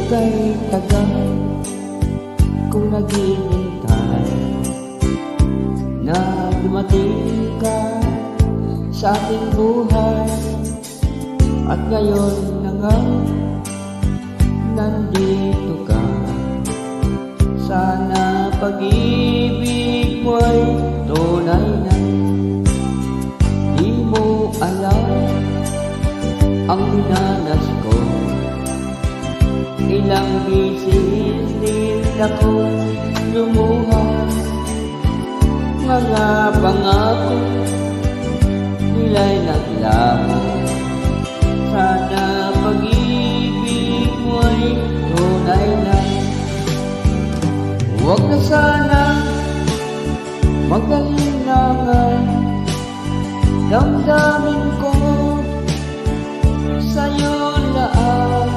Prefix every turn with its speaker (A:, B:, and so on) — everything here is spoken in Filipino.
A: kay tagal kung naghihintay na dumating ka sa ating buhay. At ngayon na nga, nandito ka. Sana pag-ibig mo'y tunay na. Di mo alam ang dinanas ko. Ilang bisis din ako lumuha. Mga pangako nila'y naglaho. Sana pag-ibig mo'y tunay na. Huwag na sana magalinangan. Damdamin ko sa'yo lahat.